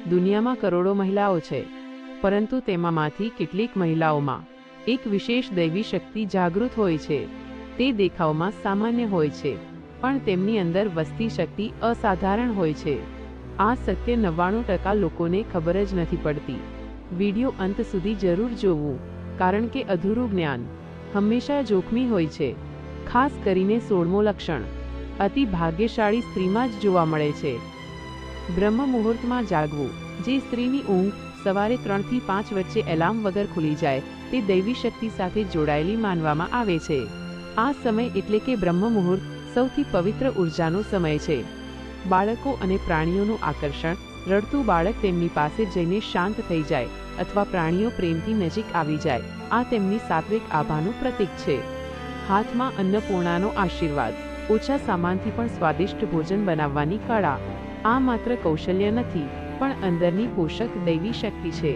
દુનિયામાં કરોડો મહિલાઓ છે, પરંતુ તેમાંથી કેટલીક મહિલાઓમાં એક વિશેષ દૈવી શક્તિ જાગૃત હોય છે. તે દેખાવમાં સામાન્ય હોય છે, પણ તેમની અંદર વસતી શક્તિ અસાધારણ હોય છે. આ સત્ય 99% લોકોને ખબર જ નથી પડતી. વિડિયો અંત સુધી જરૂર જોવું, કારણ કે અધૂરું જ્ઞાન હંમેશા જોખમી હોય છે. ખાસ કરીને 16મો લક્ષણ અતિ ભાગ્યશાળી સ્ત્રીમાં જ જોવા મળે છે. બ્રહ્મ મુહૂર્તમાં જાગવું. જે સ્ત્રીની ઊંઘ સવારે 3 થી 5 વચ્ચે એલાર્મ વગર ખુલી જાય, તે દૈવી શક્તિ સાથે જોડાયેલી માનવામાં આવે છે. આ સમય એટલે કે બ્રહ્મ મુહૂર્ત સૌથી પવિત્ર ઉર્જાનો સમય છે. બાળકો અને પ્રાણીઓનું આકર્ષણ. રડતું બાળક તેમની પાસે જઈને શાંત થઈ જાય, અથવા પ્રાણીઓ પ્રેમથી નજીક આવી જાય, આ તેમની સાત્વિક આભાનું પ્રતીક છે. હાથમાં અન્નપૂર્ણાનો આશીર્વાદ. ઓછા સામાનથી પણ સ્વાદિષ્ટ ભોજન બનાવવાની કળા. આ માત્ર કૌશલ્ય નથી, પણ અંદરની પોષક દૈવી શક્તિ છે.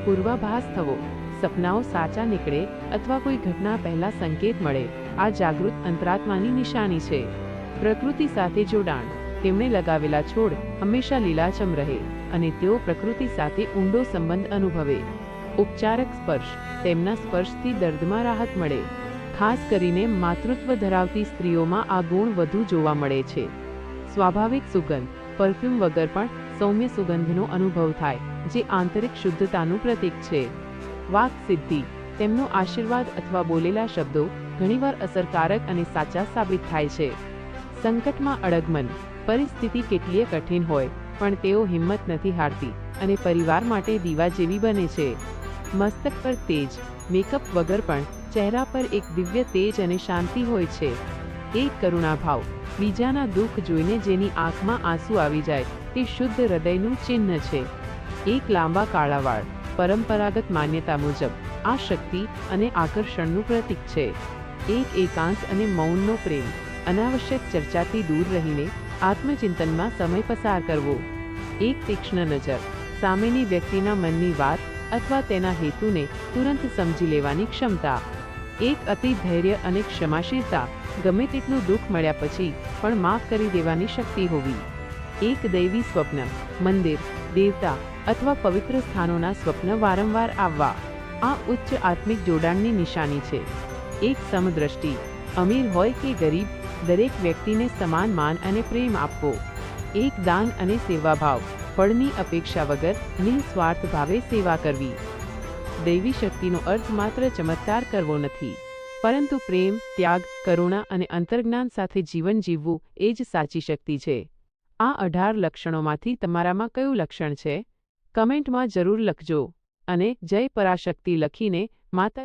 પૂર્વાભાસ થવો. સપનાઓ સાચા નીકળે અથવા કોઈ ઘટના પહેલા સંકેત મળે, આ જાગૃત અંતરાત્માની નિશાની છે. પ્રકૃતિ સાથે જોડાણ. તેમણે લગાવેલા છોડ હંમેશા લીલાછમ રહે અને તેઓ પ્રકૃતિ સાથે ઊંડો સંબંધ અનુભવે. ઉપચારક સ્પર્શ. તેમના સ્પર્શથી દર્દમાં રાહત મળે. ખાસ કરીને માતૃત્વ ધરાવતી સ્ત્રીઓમાં આ ગુણ વધુ જોવા મળે છે. સ્વાભાવિક સુગંધ. પરફ્યુમ વગર પણ સૌમ્ય સુગંધનો અનુભવ થાય, જે આંતરિક શુદ્ધતાનું પ્રતીક છે. વાક સિદ્ધિ. તેમનો આશીર્વાદ અથવા બોલેલા શબ્દો ઘણીવાર અસરકારક અને સાચા સાબિત થાય છે. સંકટમાં અડગમન. પરિસ્થિતિ કેટલીય કઠિન હોય, પણ તેઓ હિંમત નથી હારતી અને પરિવાર માટે દીવા જેવી બને છે. મસ્તક પર તેજ. મેકઅપ વગર પણ ચહેરા પર એક દિવ્ય તેજ અને શાંતિ હોય છે. એક કરુણાભાવ. બીજાના દુઃખ જોઈને જેની આંખમાં આંસુ આવી જાય, તે શુદ્ધ હૃદયનું ચિહ્ન છે. એક લાંબા કાળા વાળ. પરંપરાગત માન્યતા મુજબ આ શક્તિ અને આકર્ષણનું પ્રતીક છે. એક એકાંત અને મૌનનો પ્રેમ. અનાવશ્યક ચર્ચાથી દૂર રહીને આત્મચિંતનમાં સમય પસાર કરવો. એક તીક્ષ્ણ નજર. સામેની વ્યક્તિના મનની વાત અથવા તેના હેતુને તુરંત સમજી લેવાની ક્ષમતા. એક અતિ ધૈર્ય અને ક્ષમાશીલતા. ગમે તેટલું દુઃખ મળ્યા પછી પણ માફ કરી દેવાની શક્તિ હોવી. એક દૈવી સ્વપ્ન. મંદિર, દેવતા અથવા પવિત્ર સ્થાનોના સ્વપ્ન વારંવાર આવવા. આ ઉચ્ચ આત્મિક જોડાણની નિશાની છે. એક સમદ્રષ્ટિ. અમીર હોય કે ગરીબ, દરેક વ્યક્તિને સમાન માન અને પ્રેમ આપવો. એક દાન અને સેવાભાવ. ફળની અપેક્ષા વગર નિસ્વાર્થ ભાવે સેવા કરવી. દૈવી શક્તિનો અર્થ માત્ર ચમત્કાર કરવો નથી, પરંતુ પ્રેમ, ત્યાગ, કરુણા અને અંતર્જ્ઞાન સાથે જીવન જીવવું એ જ સાચી શક્તિ છે. આ 18 લક્ષણોમાંથી તમારામાં કયું લક્ષણ છે? કમેન્ટમાં જરૂર લખજો અને જય પરાશક્તિ લખીને માતા